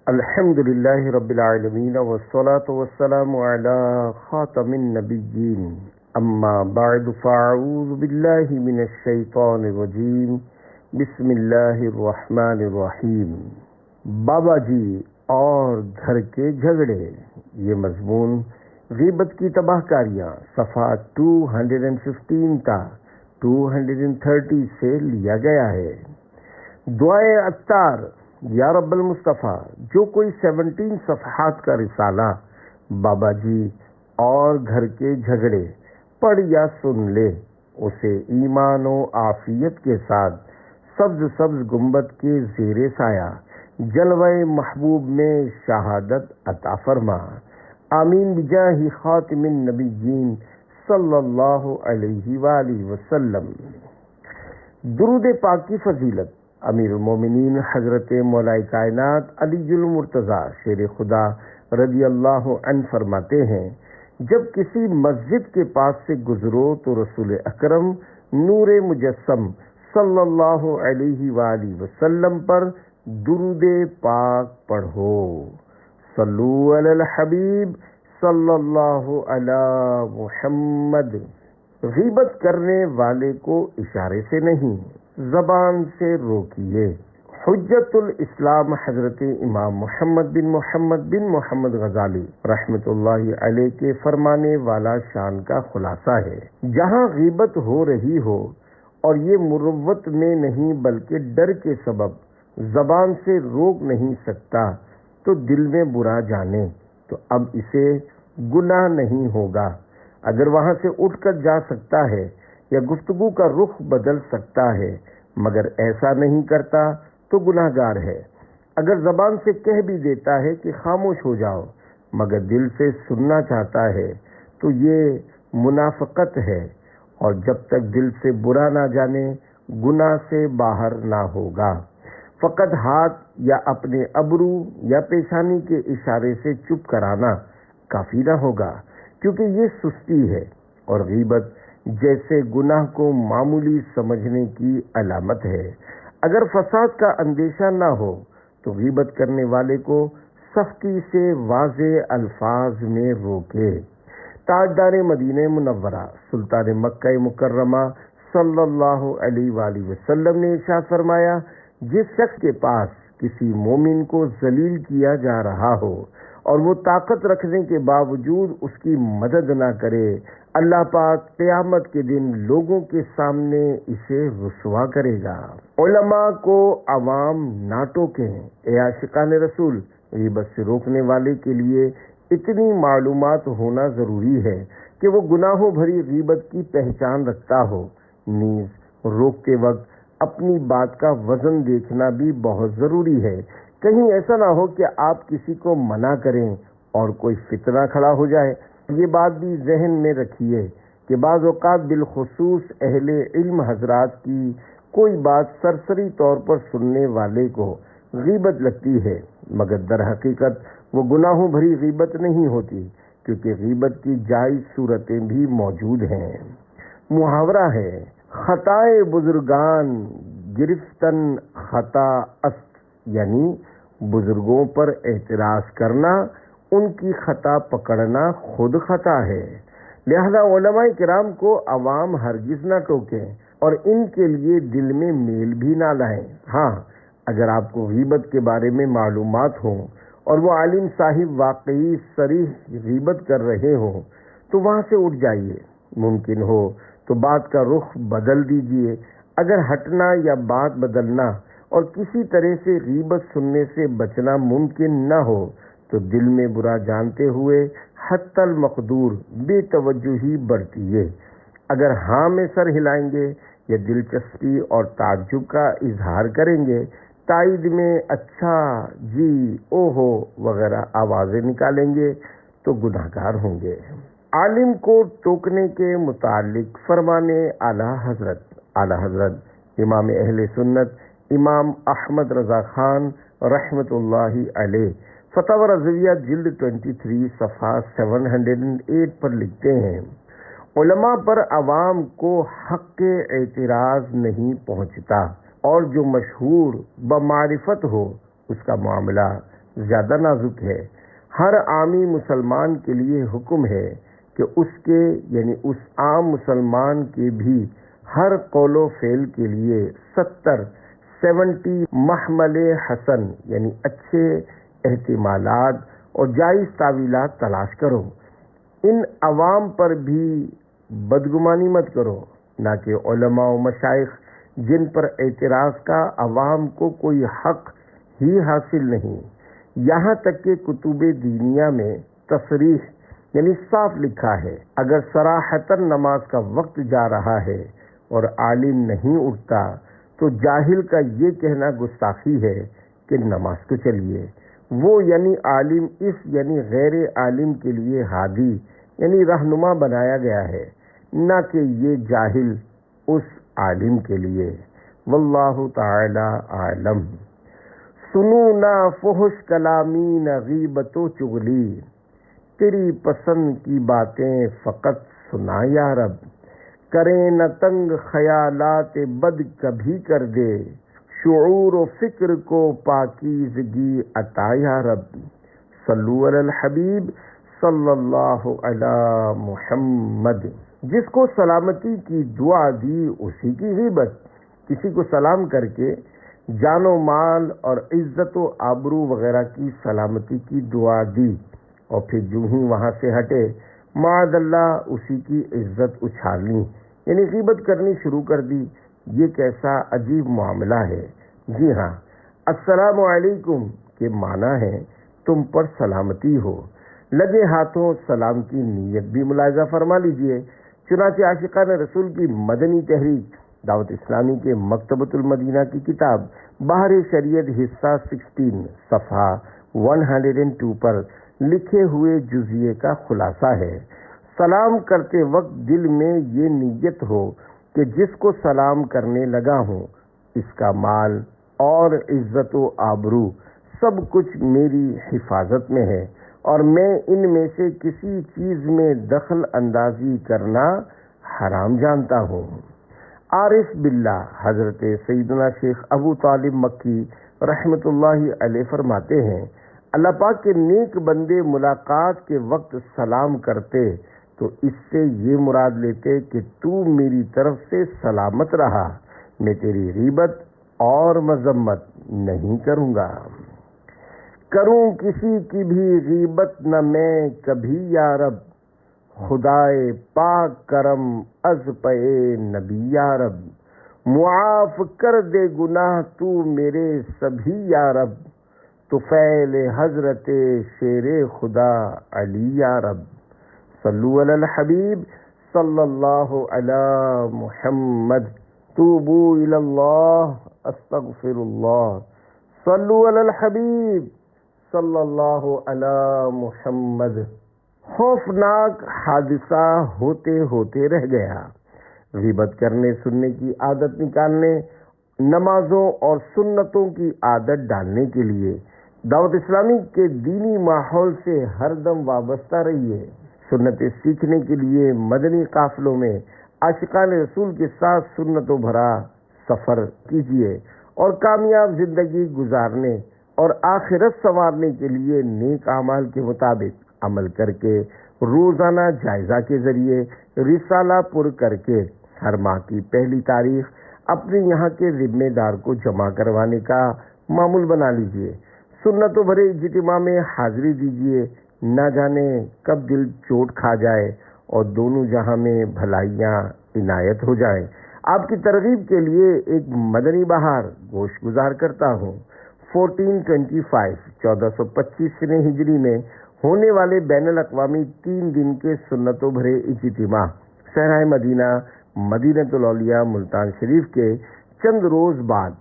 الحمد لله رب العالمين والصلاة والسلام على خاتم النبيين أما بعد فأعوذ بالله من الشيطان الرجيم بسم الله الرحمن الرحیم۔ بابا جی اور گھر کے جھگڑے، یہ مضمون غیبت کی تباہ کاریاں صفحہ 215 تا 230 سے لیا گیا ہے۔ دعائے اتار یا رب المصطفیٰ، جو کوئی 17 صفحات کا رسالہ بابا جی اور گھر کے جھگڑے پڑھ یا سن لے، اسے ایمان و عافیت کے ساتھ سبز گنبد کے زیر سایہ جلوہ محبوب میں شہادت عطا فرما، آمین بجاہ خاتم النبیین صلی اللہ علیہ وآلہ وسلم۔ درود پاک کی فضیلت امیر المومنین حضرت مولا کائنات علی المرتضیٰ شیر خدا رضی اللہ عنہ فرماتے ہیں، جب کسی مسجد کے پاس سے گزرو تو رسول اکرم نور مجسم صلی اللہ علیہ وآلہ وسلم پر درود پاک پڑھو۔ صلو علی الحبیب صلی اللہ علی محمد۔ غیبت کرنے والے کو اشارے سے نہیں، زبان سے روکیے۔ حجت الاسلام حضرت امام محمد بن محمد غزالی رحمۃ اللہ علیہ کے فرمانے والا شان کا خلاصہ ہے، جہاں غیبت ہو رہی ہو اور یہ مروت میں نہیں بلکہ ڈر کے سبب زبان سے روک نہیں سکتا تو دل میں برا جانے تو اب اسے گناہ نہیں ہوگا۔ اگر وہاں سے اٹھ کر جا سکتا ہے یا گفتگو کا رخ بدل سکتا ہے مگر ایسا نہیں کرتا تو گناہ گار ہے۔ اگر زبان سے کہہ بھی دیتا ہے کہ خاموش ہو جاؤ مگر دل سے سننا چاہتا ہے تو یہ منافقت ہے، اور جب تک دل سے برا نہ جانے گناہ سے باہر نہ ہوگا۔ فقط ہاتھ یا اپنے ابرو یا پیشانی کے اشارے سے چپ کرانا کافی نہ ہوگا، کیونکہ یہ سستی ہے اور غیبت جیسے گناہ کو معمولی سمجھنے کی علامت ہے۔ اگر فساد کا اندیشہ نہ ہو تو غیبت کرنے والے کو سختی سے واضح الفاظ میں روکے۔ تاجدار مدینہ منورہ سلطان مکہ مکرمہ صلی اللہ علیہ وآلہ وسلم نے ارشاد فرمایا، جس شخص کے پاس کسی مومن کو ذلیل کیا جا رہا ہو اور وہ طاقت رکھنے کے باوجود اس کی مدد نہ کرے، اللہ پاک قیامت کے دن لوگوں کے سامنے اسے رسوا کرے گا۔ علماء کو عوام نہ ٹوکیں۔ اے عاشقان رسول، غیبت سے روکنے والے کے لیے اتنی معلومات ہونا ضروری ہے کہ وہ گناہوں بھری غیبت کی پہچان رکھتا ہو۔ نیز روکتے وقت اپنی بات کا وزن دیکھنا بھی بہت ضروری ہے، کہیں ایسا نہ ہو کہ آپ کسی کو منع کریں اور کوئی فتنہ کھڑا ہو جائے۔ یہ بات بھی ذہن میں رکھیے کہ بعض اوقات بالخصوص اہل علم حضرات کی کوئی بات سرسری طور پر سننے والے کو غیبت لگتی ہے، مگر در حقیقت وہ گناہوں بھری غیبت نہیں ہوتی، کیونکہ غیبت کی جائز صورتیں بھی موجود ہیں۔ محاورہ ہے، خطائے بزرگان گرفتن خطا است، یعنی بزرگوں پر اعتراض کرنا ان کی خطا پکڑنا خود خطا ہے۔ لہذا علماء کرام کو عوام ہرگز نہ ٹوکیں اور ان کے لیے دل میں میل بھی نہ لائیں۔ ہاں، اگر آپ کو غیبت کے بارے میں معلومات ہوں اور وہ عالم صاحب واقعی صریح غیبت کر رہے ہوں تو وہاں سے اٹھ جائیے، ممکن ہو تو بات کا رخ بدل دیجیے۔ اگر ہٹنا یا بات بدلنا اور کسی طرح سے غیبت سننے سے بچنا ممکن نہ ہو تو دل میں برا جانتے ہوئے حتی المقدور بے توجہی برتیے۔ اگر ہاں میں سر ہلائیں گے یا دلچسپی اور تعجب کا اظہار کریں گے، تائید میں اچھا، جی، اوہو وغیرہ آوازیں نکالیں گے تو گناہ گار ہوں گے۔ عالم کو ٹوکنے کے متعلق فرمانے اعلیٰ حضرت امام اہل سنت امام احمد رضا خان رحمۃ اللہ علیہ فتاوی رضویہ جلد 23 صفحہ 708 پر لکھتے ہیں، علماء پر عوام کو حق اعتراض نہیں پہنچتا، اور جو مشہور بمعرفت ہو اس کا معاملہ زیادہ نازک ہے۔ ہر عامی مسلمان کے لیے حکم ہے کہ اس کے یعنی اس عام مسلمان کے بھی ہر قول و فعل کے لیے 70 محمل حسن یعنی اچھے احتمالات اور جائز تعویلات تلاش کرو۔ ان عوام پر بھی بدگمانی مت کرو، نہ کہ علماء و مشائخ جن پر اعتراض کا عوام کو کوئی حق ہی حاصل نہیں۔ یہاں تک کہ کتب دینیہ میں تصریح یعنی صاف لکھا ہے، اگر صراحتاً نماز کا وقت جا رہا ہے اور عالم نہیں اٹھتا تو جاہل کا یہ کہنا گستاخی ہے کہ نماز کو چلیے۔ وہ یعنی عالم اس یعنی غیر عالم کے لیے ہادی یعنی رہنما بنایا گیا ہے، نہ کہ یہ جاہل اس عالم کے لیے۔ واللہ تعالی عالم۔ سنو نہ فحش کلامی نہ غیبت و چغلی، تیری پسند کی باتیں فقط سنا یا رب، کریں نہ تنگ خیالات بد کبھی کر دے، شعور و فکر کو پاکیزگی عطا یا رب۔ صلو علی الحبیب صلی اللہ علی محمد۔ جس کو سلامتی کی دعا دی اسی کی غیبت، کسی کو سلام کر کے جان و مال اور عزت و آبرو وغیرہ کی سلامتی کی دعا دی اور پھر جو ہی وہاں سے ہٹے معاذ اللہ اسی کی عزت اچھالنی یعنی غیبت کرنی شروع کر دی، یہ کیسا عجیب معاملہ ہے۔ جی ہاں، السلام علیکم کے معنی ہے تم پر سلامتی ہو۔ لگے ہاتھوں سلام کی نیت بھی ملاحظہ فرما لیجئے۔ چنانچہ عاشقان رسول کی مدنی تحریک دعوت اسلامی کے مکتبۃ المدینہ کی کتاب بحر شریعت حصہ 16 صفحہ 102 پر لکھے ہوئے جزیے کا خلاصہ ہے، سلام کرتے وقت دل میں یہ نیت ہو کہ جس کو سلام کرنے لگا ہوں اس کا مال اور عزت و آبرو سب کچھ میری حفاظت میں ہے اور میں ان میں سے کسی چیز میں دخل اندازی کرنا حرام جانتا ہوں۔ عارف باللہ حضرت سیدنا شیخ ابو طالب مکی رحمۃ اللہ علیہ فرماتے ہیں، اللہ پاک کے نیک بندے ملاقات کے وقت سلام کرتے تو اس سے یہ مراد لیتے کہ تو میری طرف سے سلامت رہا، میں تیری غیبت اور مذمت نہیں کروں گا۔ کروں کسی کی بھی غیبت نہ میں کبھی یا رب، خدائے پاک کرم از پہ نبی یا رب، معاف کر دے گناہ تو میرے سبھی یا رب، تو فعل حضرت شیر خدا علی یا رب۔ صلو علی الحبیب صلی اللہ علی محمد، توبو الی اللہ استغفر اللہ، صلو علی الحبیب صلی اللہ علی محمد۔ خوفناک حادثہ ہوتے ہوتے رہ گیا۔ غیبت کرنے سننے کی عادت نکالنے، نمازوں اور سنتوں کی عادت ڈالنے کے لیے دعوت اسلامی کے دینی ماحول سے ہر دم وابستہ رہیے۔ سنتیں سیکھنے کے لیے مدنی قافلوں میں عاشقان رسول کے ساتھ سنتوں بھرا سفر کیجیے اور کامیاب زندگی گزارنے اور آخرت سنوارنے کے لیے نیک اعمال کے مطابق عمل کر کے روزانہ جائزہ کے ذریعے رسالہ پر کر کے ہر ماہ کی پہلی تاریخ اپنے یہاں کے ذمہ دار کو جمع کروانے کا معمول بنا لیجیے۔ سنتوں بھرے اجتماع میں حاضری دیجیے، نہ جانے کب دل چوٹ کھا جائے اور دونوں جہاں میں بھلائیاں عنایت ہو جائیں۔ آپ کی ترغیب کے لیے ایک مدنی بہار گوش گزار کرتا ہوں۔ 1425 ہجری میں ہونے والے بین الاقوامی 3 دن کے سنتوں بھرے اجتماع صحرائے مدینہ مدینۃ الاولیاء ملتان شریف کے چند روز بعد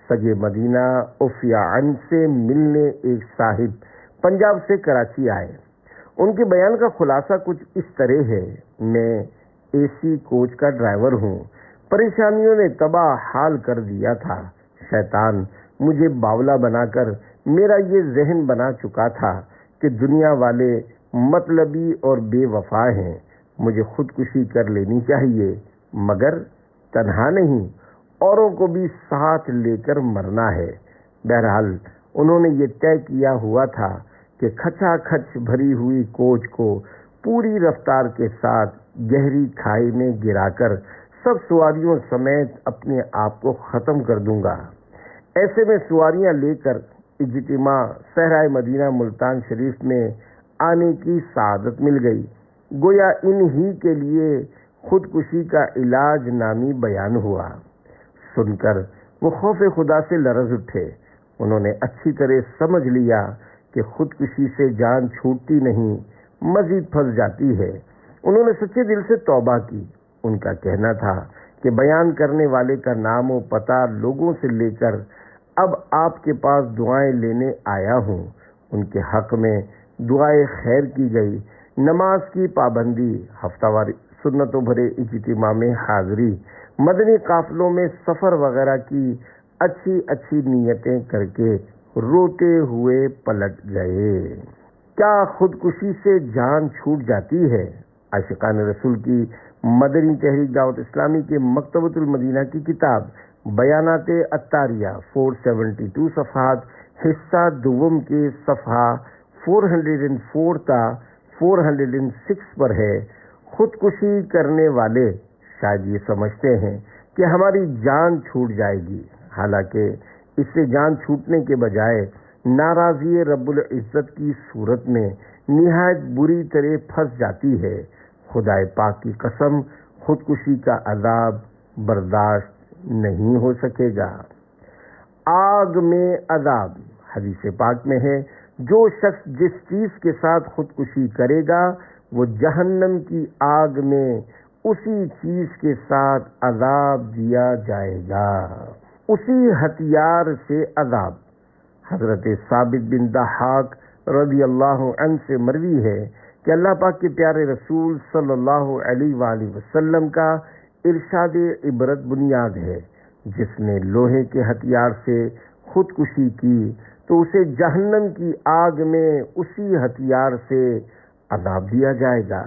سگے مدینہ اوفیاءن سے ملنے ایک صاحب پنجاب سے کراچی آئے۔ ان کے بیان کا خلاصہ کچھ اس طرح ہے، میں اے سی کوچ کا ڈرائیور ہوں، پریشانیوں نے تباہ حال کر دیا تھا، شیطان مجھے باولا بنا کر میرا یہ ذہن بنا چکا تھا کہ دنیا والے مطلبی اور بے وفا ہیں، مجھے خودکشی کر لینی چاہیے، مگر تنہا نہیں، اوروں کو بھی ساتھ لے کر مرنا ہے۔ بہرحال انہوں نے یہ طے کیا ہوا تھا کہ کھچا کھچ بھری ہوئی کوچ کو پوری رفتار کے ساتھ گہری کھائی میں گرا کر سب سواریوں سمیت اپنے آپ کو ختم کر دوں گا۔ ایسے میں سواریاں لے کر اجتماع صحرائے مدینہ ملتان شریف میں آنے کی سعادت مل گئی۔ گویا ان ہی کے لیے خودکشی کا علاج نامی بیان ہوا۔ سن کر وہ خوف خدا سے لرز اٹھے۔ انہوں نے اچھی طرح سمجھ لیا کہ خودکشی سے جان چھوٹتی نہیں، مزید پھنس جاتی ہے۔ انہوں نے سچے دل سے توبہ کی۔ ان کا کہنا تھا کہ بیان کرنے والے کا نام و پتہ لوگوں سے لے کر اب آپ کے پاس دعائیں لینے آیا ہوں۔ ان کے حق میں دعائیں خیر کی گئی۔ نماز کی پابندی، ہفتہ وار سنتوں بھرے اجتماع میں حاضری، مدنی قافلوں میں سفر وغیرہ کی اچھی اچھی نیتیں کر کے روتے ہوئے پلٹ گئے۔ کیا خودکشی سے جان چھوٹ جاتی ہے؟ عاشقان رسول کی مدنی تحریک دعوت اسلامی کے مکتبۃ المدینہ کی کتاب بیانات عطاریہ 472 صفحات حصہ دوم کے صفحہ 404 تا 406 پر ہے۔ خودکشی کرنے والے شاید یہ سمجھتے ہیں کہ ہماری جان چھوٹ جائے گی، حالانکہ اس سے جان چھوٹنے کے بجائے ناراضی رب العزت کی صورت میں نہایت بری طرح پھنس جاتی ہے۔ خدائے پاک کی قسم، خودکشی کا عذاب برداشت نہیں ہو سکے گا۔ آگ میں عذاب، حدیث پاک میں ہے، جو شخص جس چیز کے ساتھ خودکشی کرے گا وہ جہنم کی آگ میں اسی چیز کے ساتھ عذاب دیا جائے گا، اسی ہتھیار سے عذاب۔ حضرت ثابت بن ضحاک رضی اللہ عنہ سے مروی ہے کہ اللہ پاک کے پیارے رسول صلی اللہ علیہ وآلہ وسلم کا ارشاد عبرت بنیاد ہے، جس نے لوہے کے ہتھیار سے خودکشی کی تو اسے جہنم کی آگ میں اسی ہتھیار سے عذاب دیا جائے گا۔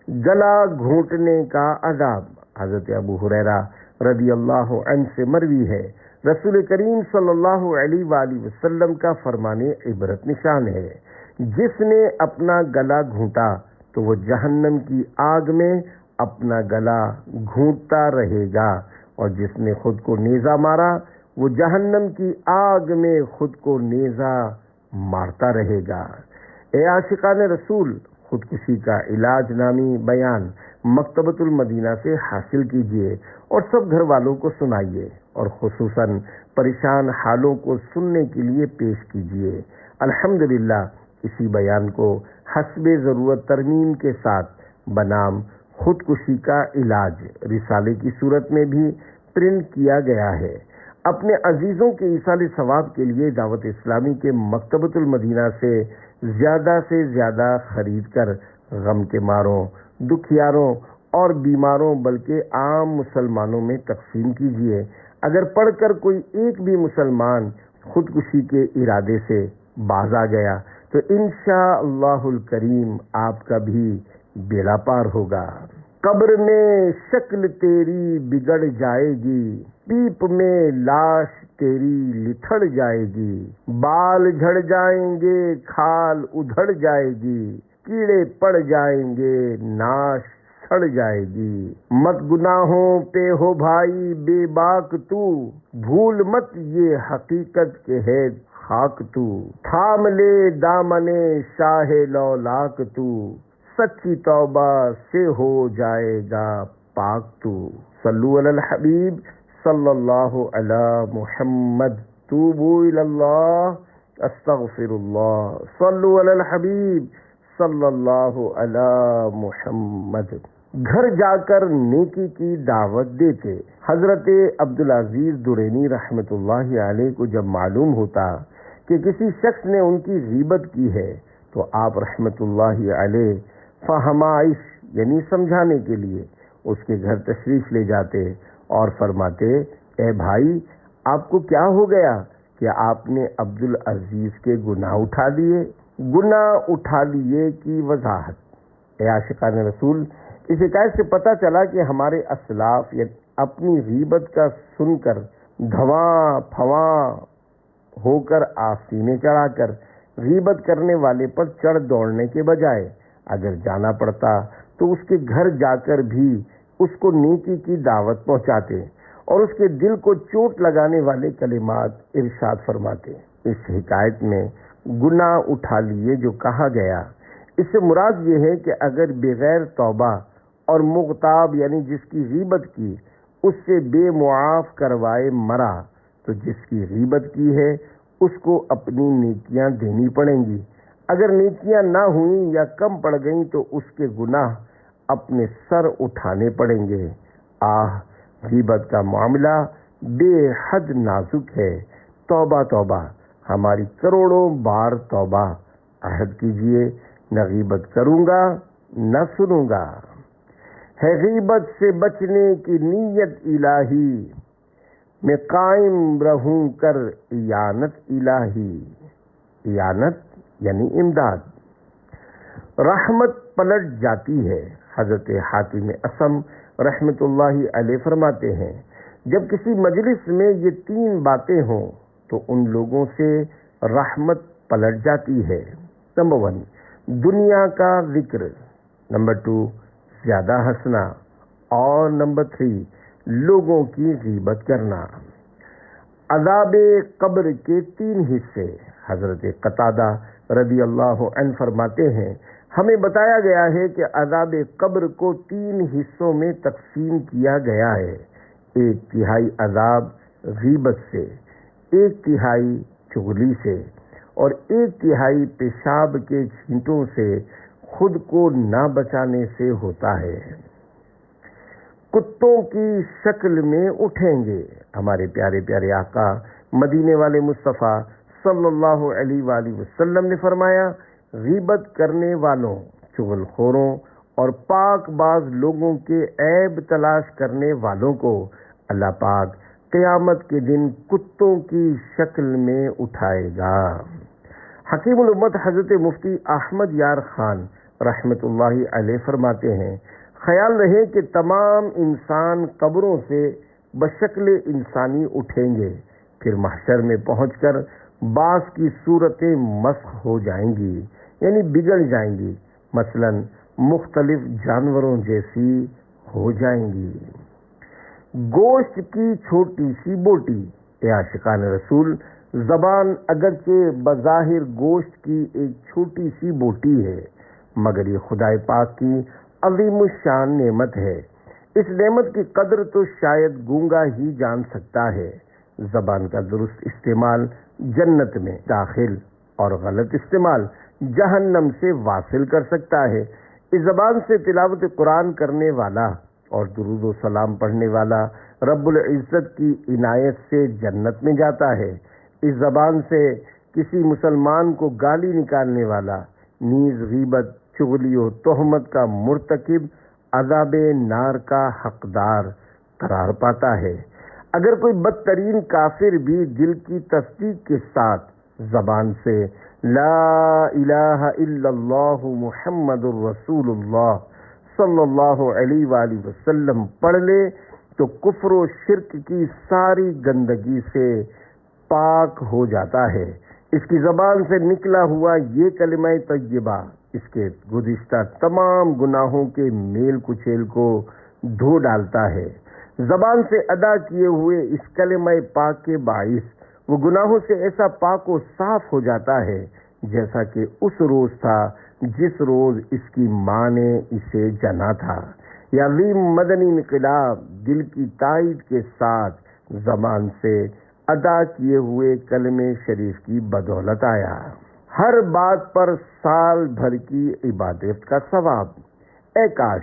گلا گھونٹنے کا عذاب، حضرت ابو ہریرہ رضی اللہ عنہ سے مروی ہے، رسول کریم صلی اللہ علیہ وآلہ وسلم کا فرمان عبرت نشان ہے، جس نے اپنا گلا گھونٹا تو وہ جہنم کی آگ میں اپنا گلا گھونٹتا رہے گا، اور جس نے خود کو نیزہ مارا وہ جہنم کی آگ میں خود کو نیزہ مارتا رہے گا۔ اے عاشقان رسول، خودکشی کا علاج نامی بیان مکتبۃ المدینہ سے حاصل کیجیے اور سب گھر والوں کو سنائیے، اور خصوصاً پریشان حالوں کو سننے کے لیے پیش کیجیے۔ الحمدللہ اسی بیان کو حسب ضرورت ترمیم کے ساتھ بنام خودکشی کا علاج رسالے کی صورت میں بھی پرنٹ کیا گیا ہے۔ اپنے عزیزوں کے ایصال ثواب کے لیے دعوت اسلامی کے مکتبۃ المدینہ سے زیادہ خرید کر غم کے ماروں، دکھیاروں اور بیماروں بلکہ عام مسلمانوں میں تقسیم کیجیے۔ اگر پڑھ کر کوئی ایک بھی مسلمان خودکشی کے ارادے سے باز آ گیا تو انشاءاللہ الکریم آپ کا بھی بیڑا پار ہوگا۔ قبر میں شکل تیری بگڑ جائے گی، پیپ میں لاش تیری لتھڑ جائے گی، بال جھڑ جائیں گے، کھال ادھڑ جائے گی، کیڑے پڑ جائیں گے، ناش سڑ جائے گی۔ مت گناہوں پہ ہو بھائی بے باک تو، بھول مت یہ حقیقت کے ہے خاک تو، تھام لے دامن شاہ لولاک تو، سچی توبہ سے ہو جائے گا پاک تو۔ صلو علی الحبیب صلی اللہ علی محمد، توبوا الی اللہ استغفر اللہ، صلو علی الحبیب صلی اللہ علی محمد۔ گھر جا کر نیکی کی دعوت دیتے۔ حضرت عبدالعزیز درینی رحمۃ اللہ علیہ کو جب معلوم ہوتا کہ کسی شخص نے ان کی غیبت کی ہے تو آپ رحمۃ اللہ علیہ فہمائش یعنی سمجھانے کے لیے اس کے گھر تشریف لے جاتے اور فرماتے، اے بھائی، آپ کو کیا ہو گیا کہ آپ نے عبدالعزیز کے گناہ اٹھا لیے؟ گناہ اٹھا لیے کی وضاحت۔ اے عاشقان رسول، اس حکایت سے پتہ چلا کہ ہمارے اسلاف اپنی غیبت کا سن کر دھواں پھواں ہو کر آستینے چڑھا کر غیبت کرنے والے پر چڑھ دوڑنے کے بجائے اگر جانا پڑتا تو اس کے گھر جا کر بھی اس کو نیکی کی دعوت پہنچاتے اور اس کے دل کو چوٹ لگانے والے کلمات ارشاد فرماتے۔ اس حکایت میں گناہ اٹھا لیے جو کہا گیا، اس سے مراد یہ ہے کہ اگر بغیر توبہ اور مغتاب یعنی جس کی غیبت کی اس سے بے معاف کروائے مرا تو جس کی غیبت کی ہے اس کو اپنی نیکیاں دینی پڑیں گی۔ اگر نیکیاں نہ ہوئیں یا کم پڑ گئیں تو اس کے گناہ اپنے سر اٹھانے پڑیں گے۔ غیبت کا معاملہ بے حد نازک ہے۔ توبہ توبہ، ہماری کروڑوں بار توبہ۔ عہد کیجئے نہ غیبت کروں گا نہ سنوں گا۔ ہے غیبت سے بچنے کی نیت الہی، میں قائم رہوں کر اعانت الہی۔ اعانت یعنی امداد۔ رحمت پلٹ جاتی ہے۔ حضرت حاتم اصم رحمت اللہ علیہ فرماتے ہیں، جب کسی مجلس میں یہ تین باتیں ہوں تو ان لوگوں سے رحمت پلٹ جاتی ہے۔ نمبر 1، دنیا کا ذکر۔ نمبر 2، زیادہ ہنسنا۔ اور نمبر 3، لوگوں کی غیبت کرنا۔ عذاب قبر کے 3 حصے۔ حضرت قتادہ رضی اللہ عنہ فرماتے ہیں، ہمیں بتایا گیا ہے کہ عذاب قبر کو 3 حصوں میں تقسیم کیا گیا ہے۔ 1/3 عذاب غیبت سے، 1/3 چغلی سے اور 1/3 پیشاب کے چھینٹوں سے خود کو نہ بچانے سے ہوتا ہے۔ کتوں کی شکل میں اٹھیں گے۔ ہمارے پیارے پیارے آقا مدینے والے مصطفیٰ صلی اللہ علیہ وآلہ وسلم نے فرمایا، غیبت کرنے والوں، چغل خوروں اور پاک باز لوگوں کے عیب تلاش کرنے والوں کو اللہ پاک قیامت کے دن کتوں کی شکل میں اٹھائے گا۔ حکیم الامت حضرت مفتی احمد یار خان رحمت اللہ علیہ فرماتے ہیں، خیال رہے کہ تمام انسان قبروں سے بشکل انسانی اٹھیں گے، پھر محشر میں پہنچ کر بعض کی صورتیں مسخ ہو جائیں گی، یعنی بگڑ جائیں گی، مثلا مختلف جانوروں جیسی ہو جائیں گی۔ گوشت کی چھوٹی سی بوٹی۔ اے عاشقان رسول، زبان اگرچہ بظاہر گوشت کی ایک چھوٹی سی بوٹی ہے، مگر یہ خدائے پاک کی عظیم الشان نعمت ہے۔ اس نعمت کی قدر تو شاید گونگا ہی جان سکتا ہے۔ زبان کا درست استعمال جنت میں داخل اور غلط استعمال جہنم سے واصل کر سکتا ہے۔ اس زبان سے تلاوت قرآن کرنے والا اور درود و سلام پڑھنے والا رب العزت کی عنایت سے جنت میں جاتا ہے۔ اس زبان سے کسی مسلمان کو گالی نکالنے والا نیز غیبت، چغلی و تہمت کا مرتکب عذاب نار کا حقدار قرار پاتا ہے۔ اگر کوئی بدترین کافر بھی دل کی تصدیق کے ساتھ زبان سے لا الہ الا اللہ محمد الرسول اللہ صلی اللہ علیہ وآلہ وسلم پڑھ لے تو کفر و شرک کی ساری گندگی سے پاک ہو جاتا ہے۔ اس کی زبان سے نکلا ہوا یہ کلمہ طیبہ اس کے گزشتہ تمام گناہوں کے میل کچیل کو دھو ڈالتا ہے۔ زبان سے ادا کیے ہوئے اس کلمہ پاک کے باعث وہ گناہوں سے ایسا پاک و صاف ہو جاتا ہے جیسا کہ اس روز تھا جس روز اس کی ماں نے اسے جنا تھا۔ یہ عظیم مدنی انقلاب دل کی تائید کے ساتھ زبان سے ادا کیے ہوئے کلمے شریف کی بدولت آیا۔ ہر بات پر سال بھر کی عبادت کا ثواب۔ اے کاش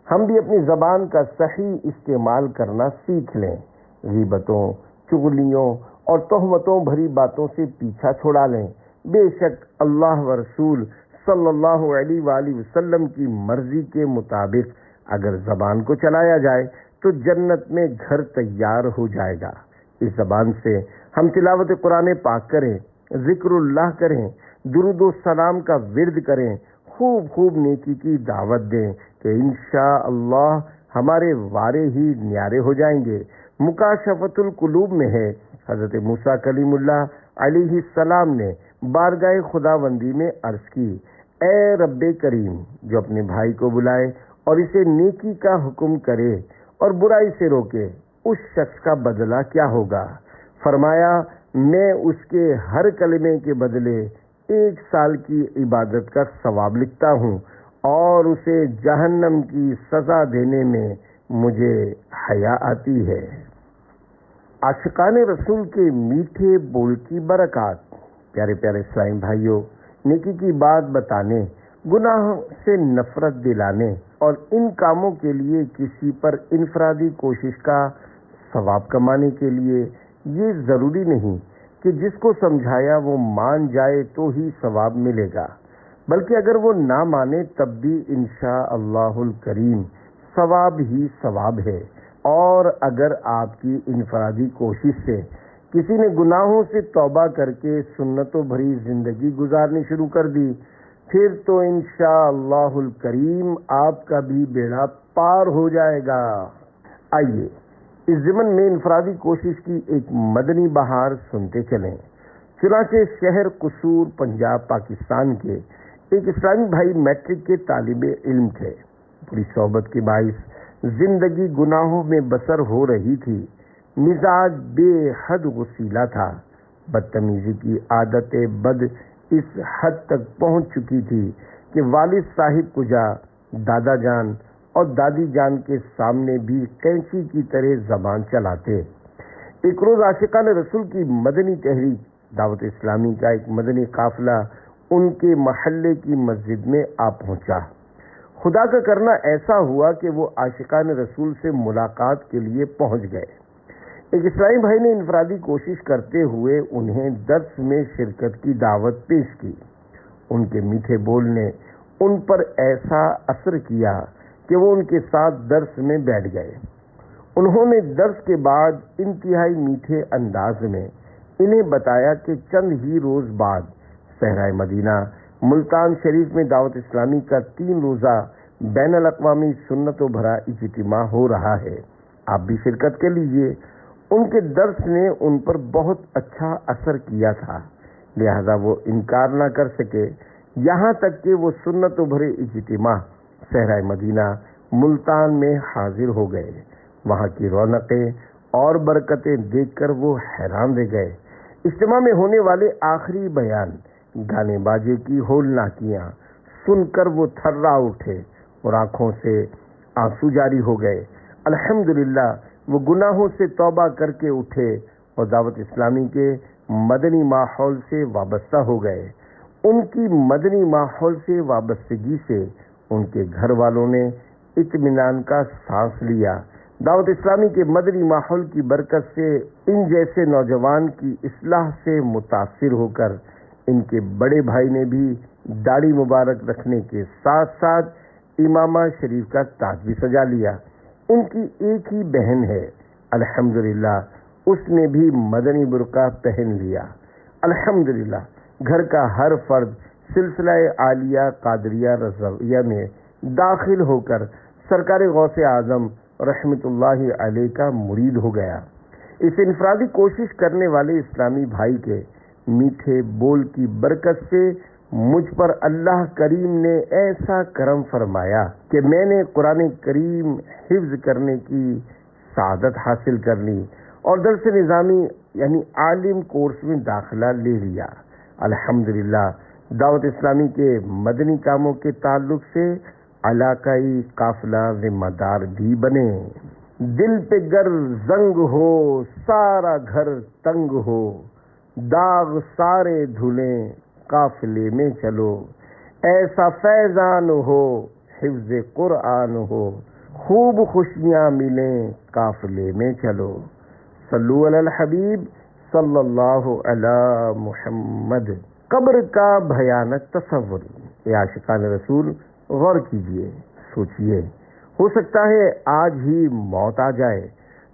ہم بھی اپنی زبان کا صحیح استعمال کرنا سیکھ لیں، غیبتوں، چغلیوں اور تہمتوں بھری باتوں سے پیچھا چھڑا لیں۔ بے شک اللہ و رسول صلی اللہ علیہ وآلہ وسلم کی مرضی کے مطابق اگر زبان کو چلایا جائے تو جنت میں گھر تیار ہو جائے گا۔ اس زبان سے ہم تلاوت قرآن پاک کریں، ذکر اللہ کریں، درود و سلام کا ورد کریں، خوب خوب نیکی کی دعوت دیں کہ انشاءاللہ ہمارے وارے ہی نیارے ہو جائیں گے۔ مکاشفۃ القلوب میں ہے، حضرت موسیٰ کلیم اللہ علیہ السلام نے بارگاہ خداوندی میں عرض کی، اے رب کریم، جو اپنے بھائی کو بلائے اور اسے نیکی کا حکم کرے اور برائی سے روکے، اس شخص کا بدلہ کیا ہوگا؟ فرمایا، میں اس کے ہر کلمے کے بدلے 1 سال کی عبادت کا ثواب لکھتا ہوں اور اسے جہنم کی سزا دینے میں مجھے حیا آتی ہے۔ عاشقان رسول کے میٹھے بول کی برکات۔ پیارے پیارے اسلامی بھائیوں، نیکی کی بات بتانے، گناہ سے نفرت دلانے اور ان کاموں کے لیے کسی پر انفرادی کوشش کا ثواب کمانے کے لیے یہ ضروری نہیں کہ جس کو سمجھایا وہ مان جائے تو ہی ثواب ملے گا، بلکہ اگر وہ نہ مانے تب بھی انشاءاللہ الکریم ثواب ہی ثواب ہے۔ اور اگر آپ کی انفرادی کوشش سے کسی نے گناہوں سے توبہ کر کے سنتوں بھری زندگی گزارنی شروع کر دی، پھر تو انشاءاللہ الکریم آپ کا بھی بیڑا پار ہو جائے گا۔ آئیے اس ضمن میں انفرادی کوشش کی ایک مدنی بہار سنتے چلیں۔ چنانچہ شہر قصور پنجاب پاکستان کے ایک اسلامی بھائی میٹرک کے طالب علم تھے۔ پوری صحبت کے باعث زندگی گناہوں میں بسر ہو رہی تھی۔ مزاج بے حد غصیلا تھا۔ بدتمیزی کی عادت بد اس حد تک پہنچ چکی تھی کہ والد صاحب کجا، دادا جان اور دادی جان کے سامنے بھی کینچی کی طرح زبان چلاتے۔ ایک روز عاشقان رسول کی مدنی تحریک دعوت اسلامی کا ایک مدنی قافلہ ان کے محلے کی مسجد میں آ پہنچا۔ خدا کا کرنا ایسا ہوا کہ وہ عاشقان رسول سے ملاقات کے لیے پہنچ گئے۔ ایک اسلامی بھائی نے انفرادی کوشش کرتے ہوئے انہیں درس میں شرکت کی دعوت پیش کی۔ ان کے میٹھے بول نے ان پر ایسا اثر کیا کہ وہ ان کے ساتھ درس میں بیٹھ گئے۔ انہوں نے درس کے بعد انتہائی میٹھے انداز میں انہیں بتایا کہ چند ہی روز بعد صحرائے مدینہ ملتان شریف میں دعوت اسلامی کا 3 روزہ بین الاقوامی سنتوں بھرا اجتماع ہو رہا ہے، آپ بھی شرکت کر لیجیے۔ ان کے درس نے ان پر بہت اچھا اثر کیا تھا، لہذا وہ انکار نہ کر سکے، یہاں تک کہ وہ سنتوں بھرے اجتماع صحرائے مدینہ ملتان میں حاضر ہو گئے۔ وہاں کی رونقیں اور برکتیں دیکھ کر وہ حیران رہ گئے۔ اجتماع میں ہونے والے آخری بیان، گانے باجے کی ہولناکیاں سن کر وہ تھرا اٹھے اور آنکھوں سے آنسو جاری ہو گئے۔ الحمدللہ وہ گناہوں سے توبہ کر کے اٹھے اور دعوت اسلامی کے مدنی ماحول سے وابستہ ہو گئے۔ ان کی مدنی ماحول سے وابستگی سے ان کے گھر والوں نے اطمینان کا سانس لیا۔ دعوت اسلامی کے مدنی ماحول کی برکت سے ان جیسے نوجوان کی اصلاح سے متاثر ہو کر ان کے بڑے بھائی نے بھی داڑھی مبارک رکھنے کے ساتھ ساتھ امامہ شریف کا تاج بھی سجا لیا۔ ان کی ایک ہی بہن ہے، الحمدللہ اس نے بھی مدنی برقع پہن لیا۔ الحمدللہ گھر کا ہر فرد سلسلہ عالیہ قادریہ رضویہ میں داخل ہو کر سرکار غوث اعظم رحمت اللہ علیہ کا مرید ہو گیا۔ اس انفرادی کوشش کرنے والے اسلامی بھائی کے میٹھے بول کی برکت سے مجھ پر اللہ کریم نے ایسا کرم فرمایا کہ میں نے قرآن کریم حفظ کرنے کی سعادت حاصل کر لی اور درس نظامی یعنی عالم کورس میں داخلہ لے لیا۔ الحمدللہ دعوت اسلامی کے مدنی کاموں کے تعلق سے علاقائی قافلہ ذمہ دار بھی بنے۔ دل پہ گر زنگ ہو سارا گھر تنگ ہو، داغ سارے دھلیں قافلے میں چلو، ایسا فیضان ہو حفظ قرآن ہو، خوب خوشیاں ملیں قافلے میں چلو۔ صلو علی الحبیب صلی اللہ علی محمد۔ قبر کا بھیانک تصور۔ اے عاشقان رسول غور کیجئے، سوچئے، ہو سکتا ہے آج ہی موت آ جائے،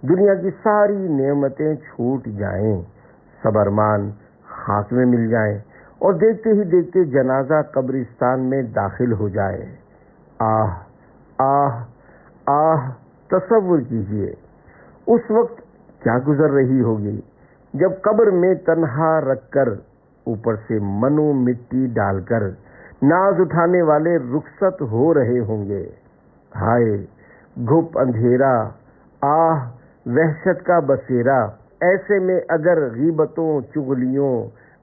دنیا کی ساری نعمتیں چھوٹ جائیں، سب ارمان خاک میں مل جائیں اور دیکھتے ہی دیکھتے جنازہ قبرستان میں داخل ہو جائے۔ آہ آہ آہ، تصور کیجئے اس وقت کیا گزر رہی ہوگی۔ جب قبر میں تنہا رکھ کر اوپر سے منو مٹی ڈال کر ناز اٹھانے والے رخصت ہو رہے ہوں گے۔ ہائے گھپ اندھیرا، آہ وحشت کا بسیرا، ایسے میں اگر غیبتوں، چغلیوں،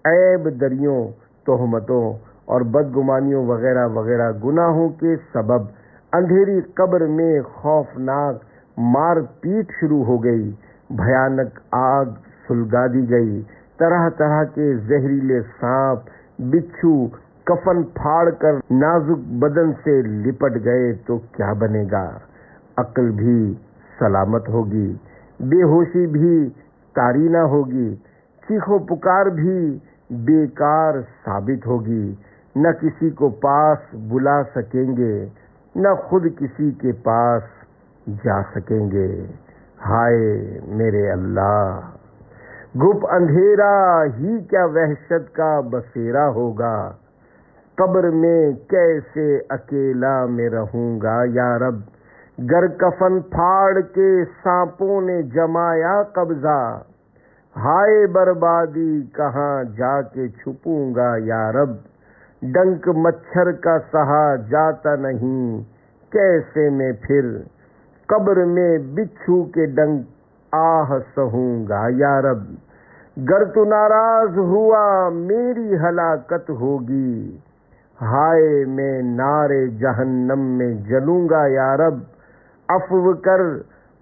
عیب دریوں، تہمتوں اور بدگمانیوں وغیرہ وغیرہ گناہوں کے سبب اندھیری قبر میں خوفناک مار پیٹ شروع ہو گئی، بھیانک آگ سلگا دی گئی، طرح طرح کے زہریلے سانپ، بچھو کفن پھاڑ کر نازک بدن سے لپٹ گئے تو کیا بنے گا؟ عقل بھی سلامت ہوگی، بے ہوشی بھی طاری نہ ہوگی، چیخ و پکار بھی بیکار ثابت ہوگی، نہ کسی کو پاس بلا سکیں گے، نہ خود کسی کے پاس جا سکیں گے۔ ہائے میرے اللہ، گھپ اندھیرا ہی کیا وحشت کا بسیرا ہوگا، قبر میں کیسے اکیلا میں رہوں گا یا رب، گر کفن پھاڑ کے سانپوں نے جمایا قبضہ، ہائے بربادی کہاں جا کے چھپوں گا یا رب، ڈنک مچھر کا سہا جاتا نہیں، کیسے میں پھر قبر میں بچھو کے ڈنک آہ سہوں گا یا رب، گر تو ناراض ہوا میری ہلاکت ہوگی، ہائے میں نارے جہنم میں جلوں گا یا رب، عفو کر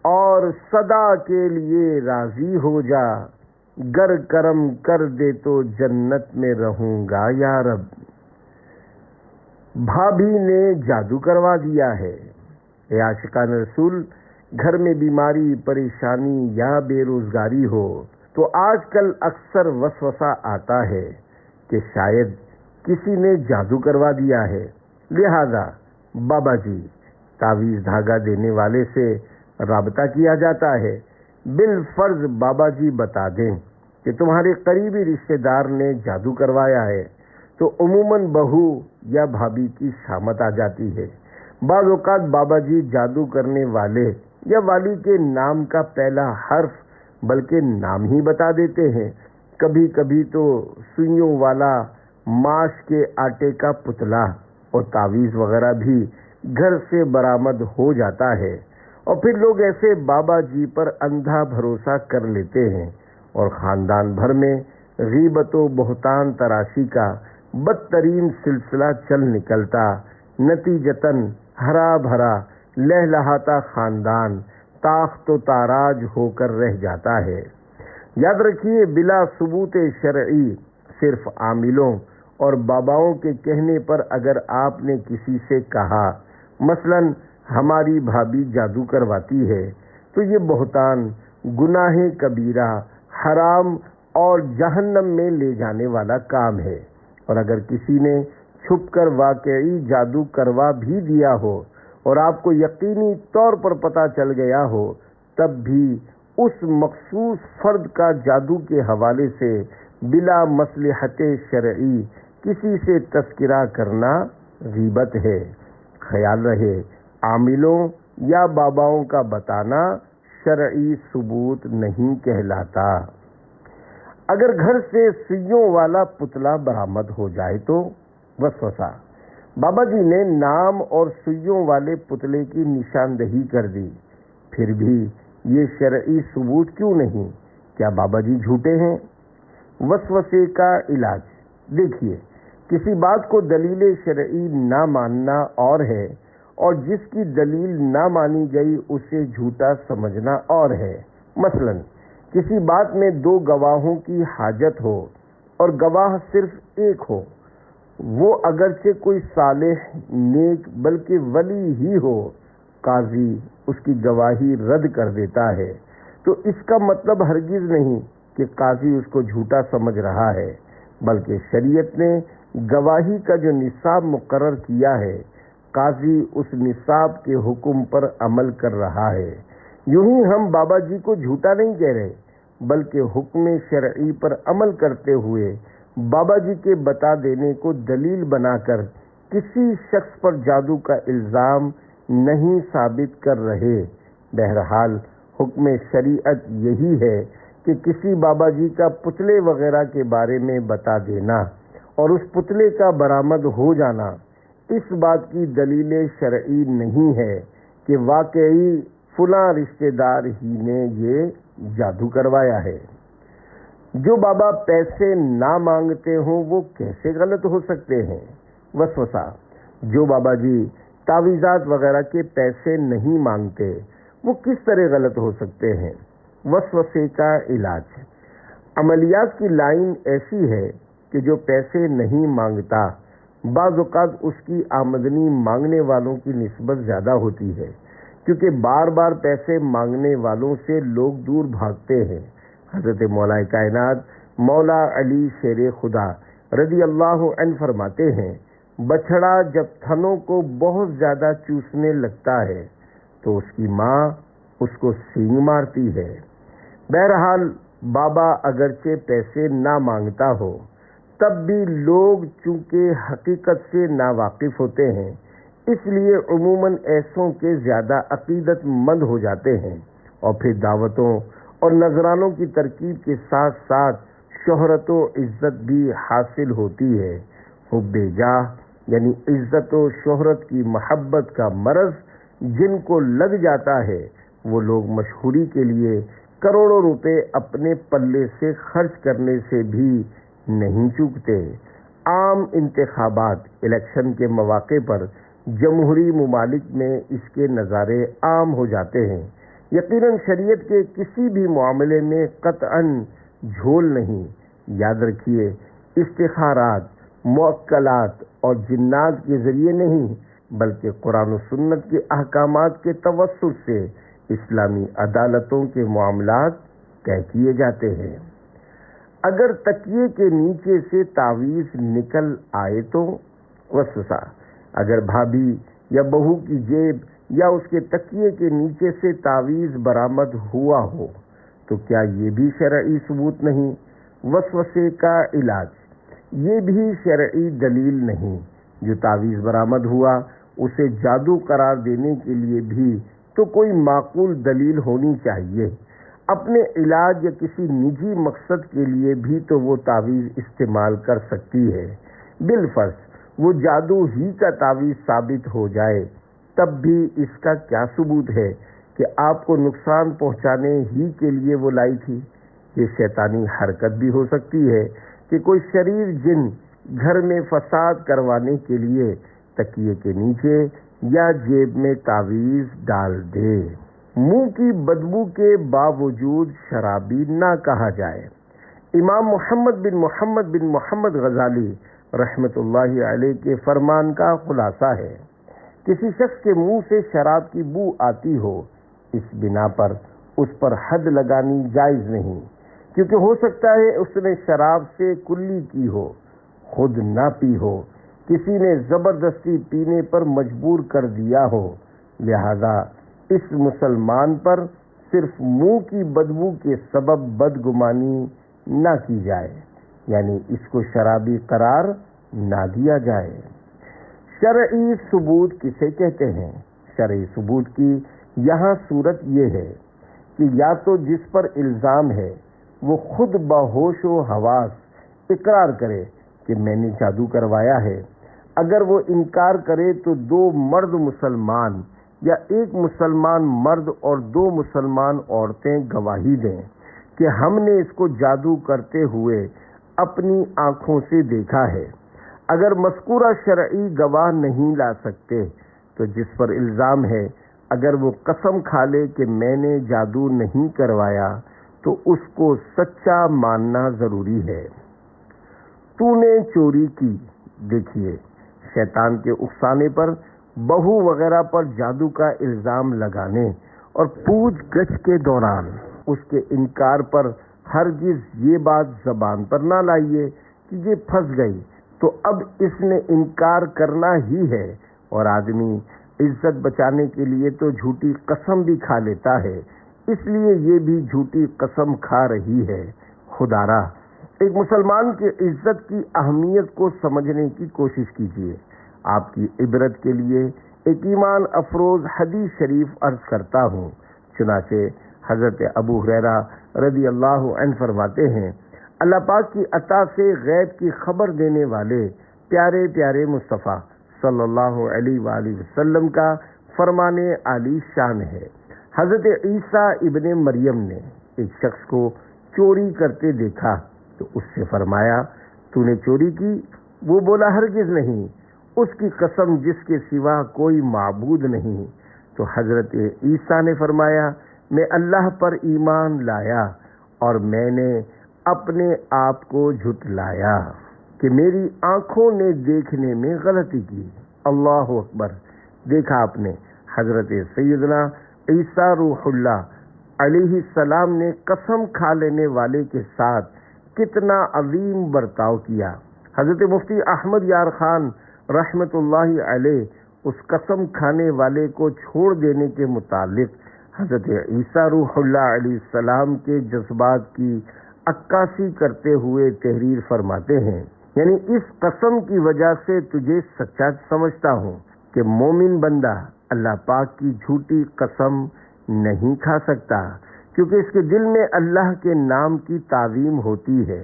اور صدا کے لیے راضی ہو جا، گر کرم کر دے تو جنت میں رہوں گا یا رب۔ بھابھی نے جادو کروا دیا ہے۔ اے عاشقان رسول، گھر میں بیماری، پریشانی یا بے روزگاری ہو تو آج کل اکثر وسوسہ آتا ہے کہ شاید کسی نے جادو کروا دیا ہے، لہذا بابا جی تعویذ دھاگا دینے والے سے رابطہ کیا جاتا ہے۔ بالفرض بابا جی بتا دیں کہ تمہارے قریبی رشتہ دار نے جادو کروایا ہے تو عموماً بہو یا بھابھی کی شامت آ جاتی ہے۔ بعض اوقات بابا جی جادو کرنے والے یا والی کے نام کا پہلا حرف بلکہ نام ہی بتا دیتے ہیں۔ کبھی کبھی تو سوئیوں والا ماش کے آٹے کا پتلا اور تعویذ وغیرہ بھی گھر سے برآمد ہو جاتا ہے، اور پھر لوگ ایسے بابا جی پر اندھا بھروسہ کر لیتے ہیں اور خاندان بھر میں غیبت و بہتان تراشی کا بدترین سلسلہ چل نکلتا، نتیجتاً ہرا بھرا لہلہاتا خاندان تاخت و تاراج ہو کر رہ جاتا ہے۔ یاد رکھیے، بلا ثبوت شرعی صرف عاملوں اور باباؤں کے کہنے پر اگر آپ نے کسی سے کہا مثلاً ہماری بھابھی جادو کرواتی ہے، تو یہ بہتان، گناہ کبیرہ، حرام اور جہنم میں لے جانے والا کام ہے۔ اور اگر کسی نے چھپ کر واقعی جادو کروا بھی دیا ہو اور آپ کو یقینی طور پر پتہ چل گیا ہو، تب بھی اس مخصوص فرد کا جادو کے حوالے سے بلا مصلحت شرعی کسی سے تذکرہ کرنا غیبت ہے۔ خیال رہے، عاملوں یا باباؤں کا بتانا شرعی ثبوت نہیں کہلاتا۔ اگر گھر سے سوئیوں والا پتلا برآمد ہو جائے تو وسوسہ، بابا جی نے نام اور سوئیوں والے پتلے کی نشاندہی کر دی، پھر بھی یہ شرعی ثبوت کیوں نہیں؟ کیا بابا جی جھوٹے ہیں؟ وسوسے کا علاج دیکھیے، کسی بات کو دلیل شرعی نہ ماننا اور ہے، اور جس کی دلیل نہ مانی گئی اسے جھوٹا سمجھنا اور ہے۔ مثلاً کسی بات میں دو گواہوں کی حاجت ہو اور گواہ صرف ایک ہو، وہ اگرچہ کوئی صالح، نیک بلکہ ولی ہی ہو، قاضی اس کی گواہی رد کر دیتا ہے، تو اس کا مطلب ہرگز نہیں کہ قاضی اس کو جھوٹا سمجھ رہا ہے، بلکہ شریعت نے گواہی کا جو نصاب مقرر کیا ہے، قاضی اس نصاب کے حکم پر عمل کر رہا ہے۔ یوں ہی ہم بابا جی کو جھوٹا نہیں کہہ رہے، بلکہ حکم شرعی پر عمل کرتے ہوئے بابا جی کے بتا دینے کو دلیل بنا کر کسی شخص پر جادو کا الزام نہیں ثابت کر رہے۔ بہرحال حکم شریعت یہی ہے کہ کسی بابا جی کا پتلے وغیرہ کے بارے میں بتا دینا اور اس پتلے کا برآمد ہو جانا اس بات کی دلیل شرعی نہیں ہے کہ واقعی فلاں رشتہ دار ہی نے یہ جادو کروایا ہے۔ جو بابا پیسے نہ مانگتے ہوں وہ کیسے غلط ہو سکتے ہیں؟ وسوسہ: جو بابا جی تعویذات وغیرہ کے پیسے نہیں مانگتے وہ کس طرح غلط ہو سکتے ہیں؟ وسوسے کا علاج: عملیات کی لائن ایسی ہے کہ جو پیسے نہیں مانگتا بعض اوقات اس کی آمدنی مانگنے والوں کی نسبت زیادہ ہوتی ہے، کیونکہ بار بار پیسے مانگنے والوں سے لوگ دور بھاگتے ہیں۔ حضرت مولا کائنات مولا علی شیر خدا رضی اللہ عنہ فرماتے ہیں، بچھڑا جب تھنوں کو بہت زیادہ چوسنے لگتا ہے تو اس کی ماں اس کو سینگ مارتی ہے۔ بہرحال بابا اگرچہ پیسے نہ مانگتا ہو تب بھی لوگ چونکہ حقیقت سے ناواقف ہوتے ہیں اس لیے عموماً ایسوں کے زیادہ عقیدت مند ہو جاتے ہیں، اور پھر دعوتوں اور نذرانوں کی ترکیب کے ساتھ ساتھ شہرت و عزت بھی حاصل ہوتی ہے۔ حب جاہ یعنی عزت و شہرت کی محبت کا مرض جن کو لگ جاتا ہے وہ لوگ مشہوری کے لیے کروڑوں روپے اپنے پلے سے خرچ کرنے سے بھی نہیں چوکتے۔ عام انتخابات الیکشن کے مواقع پر جمہوری ممالک میں اس کے نظارے عام ہو جاتے ہیں۔ یقیناً شریعت کے کسی بھی معاملے میں قطعاً جھول نہیں۔ یاد رکھیے، استخارات، موکلات اور جنات کے ذریعے نہیں بلکہ قرآن و سنت کے احکامات کے توسط سے اسلامی عدالتوں کے معاملات طے کیے جاتے ہیں۔ اگر تکیے کے نیچے سے تعویذ نکل آئے تو وسوسہ: اگر بھابھی یا بہو کی جیب یا اس کے تکیے کے نیچے سے تعویذ برآمد ہوا ہو تو کیا یہ بھی شرعی ثبوت نہیں؟ وسوسے کا علاج: یہ بھی شرعی دلیل نہیں۔ جو تعویذ برآمد ہوا اسے جادو قرار دینے کے لیے بھی تو کوئی معقول دلیل ہونی چاہیے۔ اپنے علاج یا کسی نجی مقصد کے لیے بھی تو وہ تعویذ استعمال کر سکتی ہے۔ بالفرض وہ جادو ہی کا تعویذ ثابت ہو جائے تب بھی اس کا کیا ثبوت ہے کہ آپ کو نقصان پہنچانے ہی کے لیے وہ لائی تھی؟ یہ شیطانی حرکت بھی ہو سکتی ہے کہ کوئی شریر جن گھر میں فساد کروانے کے لیے تکیے کے نیچے یا جیب میں تعویذ ڈال دے۔ منہ کی بدبو کے باوجود شرابی نہ کہا جائے۔ امام محمد بن محمد غزالی رحمۃ اللہ علیہ کے فرمان کا خلاصہ ہے، کسی شخص کے منہ سے شراب کی بو آتی ہو اس بنا پر اس پر حد لگانی جائز نہیں، کیونکہ ہو سکتا ہے اس نے شراب سے کلی کی ہو، خود نہ پی ہو، کسی نے زبردستی پینے پر مجبور کر دیا ہو، لہذا اس مسلمان پر صرف منہ کی بدبو کے سبب بدگمانی نہ کی جائے، یعنی اس کو شرابی قرار نہ دیا جائے۔ شرعی ثبوت کسے کہتے ہیں؟ شرعی ثبوت کی یہاں صورت یہ ہے کہ یا تو جس پر الزام ہے وہ خود بہوش و حواس اقرار کرے کہ میں نے جادو کروایا ہے۔ اگر وہ انکار کرے تو دو مرد مسلمان یا ایک مسلمان مرد اور دو مسلمان عورتیں گواہی دیں کہ ہم نے اس کو جادو کرتے ہوئے اپنی آنکھوں سے دیکھا ہے۔ اگر مذکورہ شرعی گواہ نہیں لا سکتے تو جس پر الزام ہے اگر وہ قسم کھا لے کہ میں نے جادو نہیں کروایا تو اس کو سچا ماننا ضروری ہے۔ تو نے چوری کی، دیکھیے شیطان کے اکسانے پر بہو وغیرہ پر جادو کا الزام لگانے اور پوچھ گچھ کے دوران اس کے انکار پر ہرگز یہ بات زبان پر نہ لائیے کہ یہ پھنس گئی تو اب اس نے انکار کرنا ہی ہے، اور آدمی عزت بچانے کے لیے تو جھوٹی قسم بھی کھا لیتا ہے، اس لیے یہ بھی جھوٹی قسم کھا رہی ہے۔ خدارا ایک مسلمان کی عزت کی اہمیت کو سمجھنے کی کوشش کیجیے۔ آپ کی عبرت کے لیے ایک ایمان افروز حدیث شریف عرض کرتا ہوں۔ چنانچہ حضرت ابو ہریرہ رضی اللہ عنہ فرماتے ہیں، اللہ پاک کی عطا سے غیب کی خبر دینے والے پیارے پیارے مصطفیٰ صلی اللہ علیہ وآلہ وسلم کا فرمان عالی شان ہے۔ حضرت عیسیٰ ابن مریم نے ایک شخص کو چوری کرتے دیکھا تو اس سے فرمایا، تو نے چوری کی؟ وہ بولا، ہرگز نہیں، اس کی قسم جس کے سوا کوئی معبود نہیں۔ تو حضرت عیسیٰ نے فرمایا، میں اللہ پر ایمان لایا اور میں نے اپنے آپ کو جھٹلایا کہ میری آنکھوں نے دیکھنے میں غلطی کی۔ اللہ اکبر! دیکھا آپ نے، حضرت سیدنا عیسیٰ روح اللہ علیہ السلام نے قسم کھا لینے والے کے ساتھ کتنا عظیم برتاؤ کیا۔ حضرت مفتی احمد یار خان رحمت اللہ علیہ اس قسم کھانے والے کو چھوڑ دینے کے متعلق حضرت عیسیٰ روح اللہ علیہ السلام کے جذبات کی عکاسی کرتے ہوئے تحریر فرماتے ہیں، یعنی اس قسم کی وجہ سے تجھے سچا سمجھتا ہوں کہ مومن بندہ اللہ پاک کی جھوٹی قسم نہیں کھا سکتا، کیونکہ اس کے دل میں اللہ کے نام کی تعظیم ہوتی ہے۔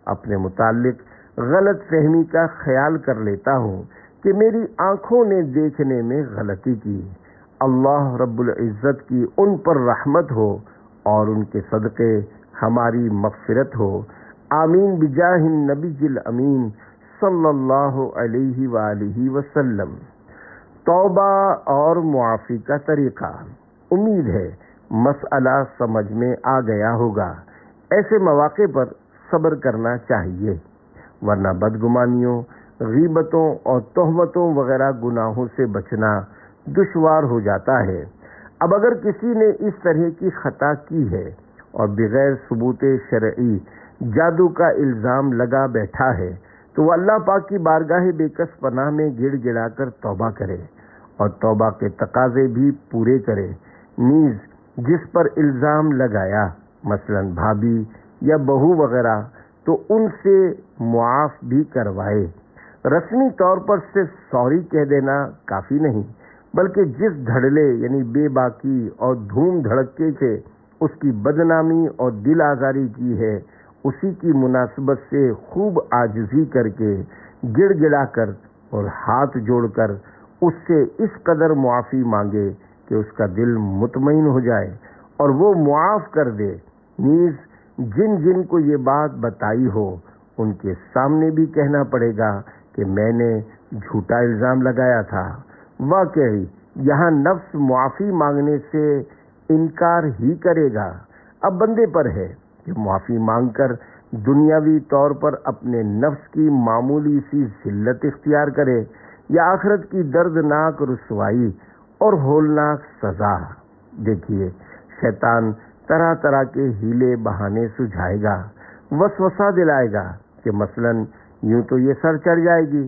اپنے متعلق غلط فہمی کا خیال کر لیتا ہوں کہ میری آنکھوں نے دیکھنے میں غلطی کی۔ اللہ رب العزت کی ان پر رحمت ہو اور ان کے صدقے ہماری مغفرت ہو۔ آمین بجاہ النبی الامین صلی اللہ علیہ وآلہ وسلم۔ توبہ اور معافی کا طریقہ۔ امید ہے مسئلہ سمجھ میں آ گیا ہوگا۔ ایسے مواقع پر صبر کرنا چاہیے، ورنہ بدگمانیوں، غیبتوں اور تہمتوں وغیرہ گناہوں سے بچنا دشوار ہو جاتا ہے۔ اب اگر کسی نے اس طرح کی خطا کی ہے اور بغیر ثبوت شرعی جادو کا الزام لگا بیٹھا ہے تو وہ اللہ پاک کی بارگاہ بے کس پناہ میں گڑ گڑا کر توبہ کرے اور توبہ کے تقاضے بھی پورے کرے۔ نیز جس پر الزام لگایا، مثلا بھابھی یا بہو وغیرہ، تو ان سے معاف بھی کروائے۔ رسمی طور پر صرف سوری کہہ دینا کافی نہیں، بلکہ جس دھڑلے یعنی بے باکی اور دھوم دھڑکے سے اس کی بدنامی اور دل آزاری کی ہے، اسی کی مناسبت سے خوب عاجزی کر کے، گڑ گڑا کر اور ہاتھ جوڑ کر اس سے اس قدر معافی مانگے کہ اس کا دل مطمئن ہو جائے اور وہ معاف کر دے۔ نیز جن جن کو یہ بات بتائی ہو ان کے سامنے بھی کہنا پڑے گا کہ میں نے جھوٹا الزام لگایا تھا۔ واقعی یہاں نفس معافی مانگنے سے انکار ہی کرے گا۔ اب بندے پر ہے کہ معافی مانگ کر دنیاوی طور پر اپنے نفس کی معمولی سی ذلت اختیار کرے یا آخرت کی دردناک رسوائی اور ہولناک سزا۔ دیکھیے، شیطان طرح طرح کے ہیلے بہانے سجھائے گا، وسوسہ دلائے گا کہ مثلاً یوں تو یہ سر چڑھ جائے گی،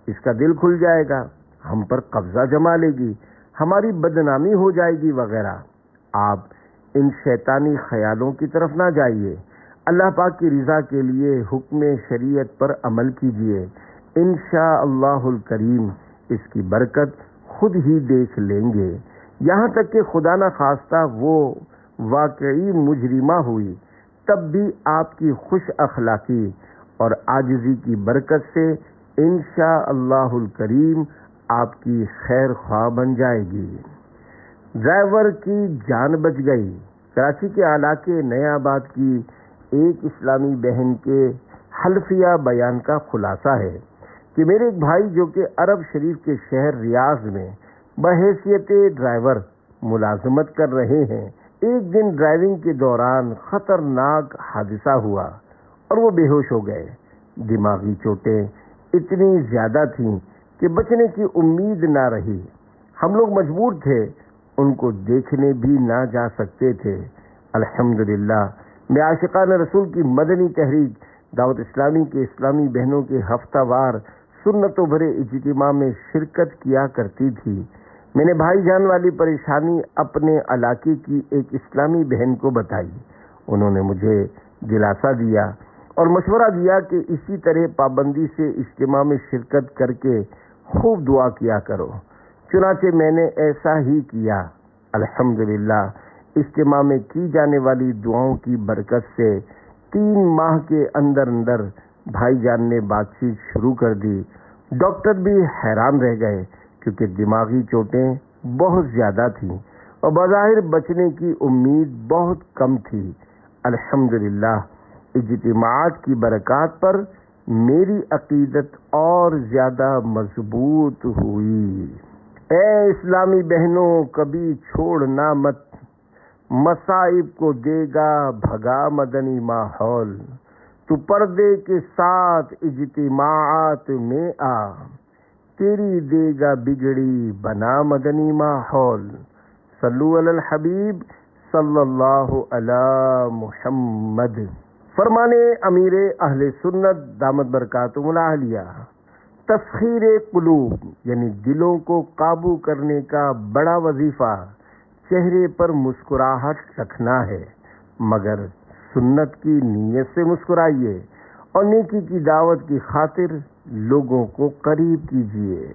اس کا دل کھل جائے گا، ہم پر قبضہ جما لے گی، ہماری بدنامی ہو جائے گی وغیرہ۔ آپ ان شیطانی خیالوں کی طرف نہ جائیے، اللہ پاک کی رضا کے لیے حکم شریعت پر عمل کیجیے۔ انشاءاللہ الکریم اس کی برکت خود ہی دیکھ لیں گے۔ یہاں تک کہ خدا نہ خواستہ وہ واقعی مجرمہ ہوئی، تب بھی آپ کی خوش اخلاقی اور عاجزی کی برکت سے انشاءاللہ الکریم آپ کی خیر خواہ بن جائے گی۔ ڈرائیور کی جان بچ گئی۔ کراچی کے علاقے نیا آباد کی ایک اسلامی بہن کے حلفیہ بیان کا خلاصہ ہے کہ میرے ایک بھائی جو کہ عرب شریف کے شہر ریاض میں بحیثیت ڈرائیور ملازمت کر رہے ہیں، ایک دن ڈرائیونگ کے دوران خطرناک حادثہ ہوا اور وہ بے ہوش ہو گئے۔ دماغی چوٹیں اتنی زیادہ تھیں کہ بچنے کی امید نہ رہی۔ ہم لوگ مجبور تھے، ان کو دیکھنے بھی نہ جا سکتے تھے۔ الحمدللہ میں عاشقان رسول کی مدنی تحریک دعوت اسلامی کے اسلامی بہنوں کے ہفتہ وار سنتوں بھرے اجتماع میں شرکت کیا کرتی تھی۔ میں نے بھائی جان والی پریشانی اپنے علاقے کی ایک اسلامی بہن کو بتائی۔ انہوں نے مجھے دلاسا دیا اور مشورہ دیا کہ اسی طرح پابندی سے اجتماع میں شرکت کر کے خوب دعا کیا کرو۔ چنانچہ میں نے ایسا ہی کیا۔ الحمدللہ اجتماع میں کی جانے والی دعاؤں کی برکت سے 3 ماہ کے اندر اندر بھائی جان نے بات چیت شروع کر دی۔ ڈاکٹر بھی حیران رہ گئے کیونکہ دماغی چوٹیں بہت زیادہ تھیں اور بظاہر بچنے کی امید بہت کم تھی۔ الحمدللہ اجتماعات کی برکات پر میری عقیدت اور زیادہ مضبوط ہوئی۔ اے اسلامی بہنوں، کبھی چھوڑنا مت، مصائب کو دے گا بھگا مدنی ماحول، تو پردے کے ساتھ اجتماعات میں آ، تیری دے گا بگڑی بنا مدنی ماحول۔ صلو علی الحبیب صلی اللہ علی محمد۔ فرمانے امیر اہل سنت دامت برکاتہم العالیہ، تسخیر قلوب یعنی دلوں کو قابو کرنے کا بڑا وظیفہ چہرے پر مسکراہٹ رکھنا ہے، مگر سنت کی نیت سے مسکرائیے اور نیکی کی دعوت کی خاطر لوگوں کو قریب کیجیے۔